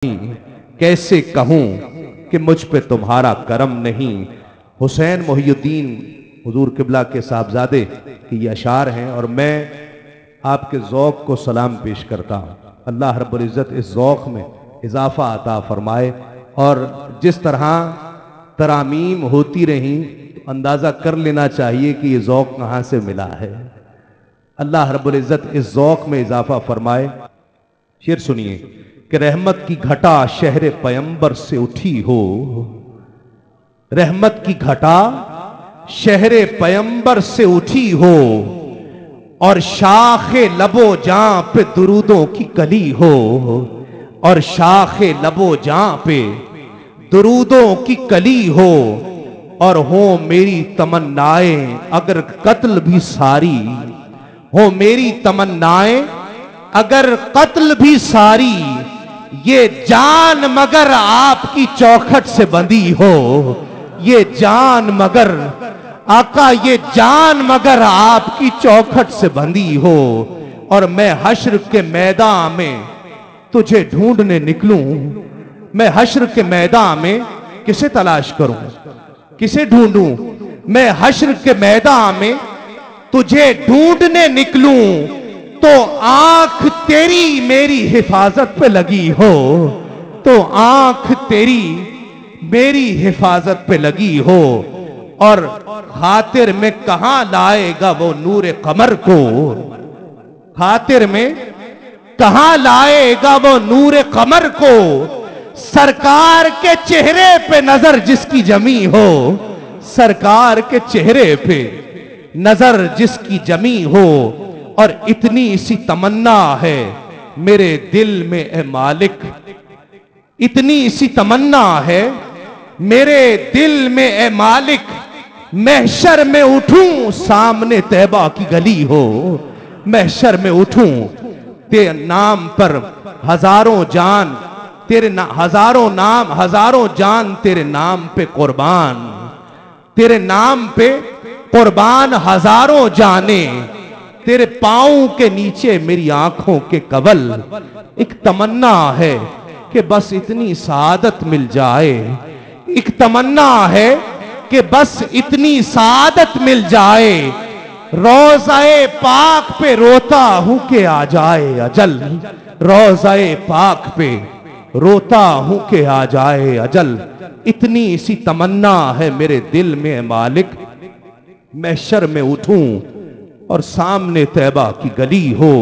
کیسے کہوں کہ مجھ پہ تمہارا کرم نہیں۔ حسین محی الدین حضور قبلہ کے صاحبزادے کی یہ اشعار ہیں اور میں آپ کے ذوق کو سلام پیش کرتا ہوں۔ اللہ رب العزت اس ذوق میں اضافہ عطا فرمائے اور جس طرح ترامیم ہوتی رہیں تو اندازہ کر لینا چاہیے کہ یہ ذوق کہاں سے ملا ہے۔ اللہ رب العزت اس ذوق میں اضافہ فرمائے۔ شعر سنیے کہ رحمت کی گھٹا شہر پیمبر سے اٹھی ہو، رحمت کی گھٹا شہر پیمبر سے اٹھی ہو، اور شاخ لب و جاں پہ درودوں کی کلی ہو، اور شاخ لب و جاں پہ درودوں کی کلی ہو، اور ہو میری تمنائیں اگر قتل بھی ساری، ہو میری تمنائیں اگر قتل بھی ساری، یہ جان مگر آپ کی چوکھٹ سے بندھی ہو، یہ جان مگر آقا یہ جان مگر آپ کی چوکھٹ سے بندھی ہو، اور میں حشر کے میدان میں تجھے ڈھونڈنے نکلوں، میں حشر کے میدان میں کسے تلاش کروں، کسے ڈھونڈوں، میں حشر کے میدان میں تجھے ڈھونڈنے نکلوں، تو آنکھ تیری میری حفاظت پہ لگی ہو، تو آنکھ تیری میری حفاظت پہ لگی ہو، اور خاطر میں کہاں لائے گا وہ نور قمر کو، خاطر میں کہاں لائے گا وہ نور قمر کو، سرکار کے چہرے پہ نظر جس کی جمی ہو، سرکار کے چہرے پہ نظر جس کی جمی ہو، اور اتنی سی تمنا ہے میرے دل میں اے مالک، اتنی سی تمنا ہے میرے دل میں اے مالک، محشر میں اٹھوں سامنے طیبہ کی گلی ہو، محشر میں اٹھوں تیرے نام پر ہزاروں جان، تیرے ہزاروں نام ہزاروں جان تیرے نام پہ قربان، تیرے نام پہ قربان ہزاروں جانے، تیرے پاؤں کے نیچے میری آنکھوں کے قبل، ایک تمنا ہے کہ بس اتنی سعادت مل جائے، ایک تمنا ہے کہ بس اتنی سعادت مل جائے، روضہ پاک پہ روتا ہوں کہ آ جائے اجل، روضہ پاک پہ روتا ہوں کہ آ جائے اجل، اتنی سی تمنا ہے میرے دل میں اے مالک، محشر میں اٹھوں اور سامنے طیبہ کی گلی ہو،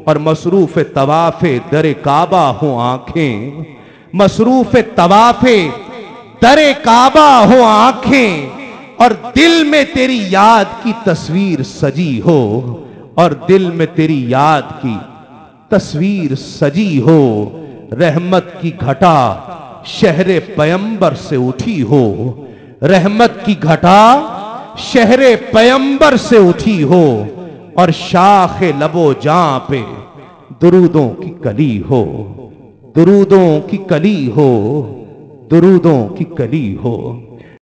اور مصروف طواف در کعبہ ہوں آنکھیں، مصروف طواف در کعبہ ہوں آنکھیں، اور دل میں تیری یاد کی تصویر سجی ہو، اور دل میں تیری یاد کی تصویر سجی ہو، رحمت کی گھٹا شہر پیمبر سے اٹھی ہو، رحمت کی گھٹا شہر پیمبر سے اٹھی ہو، اور شاخ لب و جاں پہ درودوں کی کلی ہو، درودوں کی کلی ہو، درودوں کی کلی ہو۔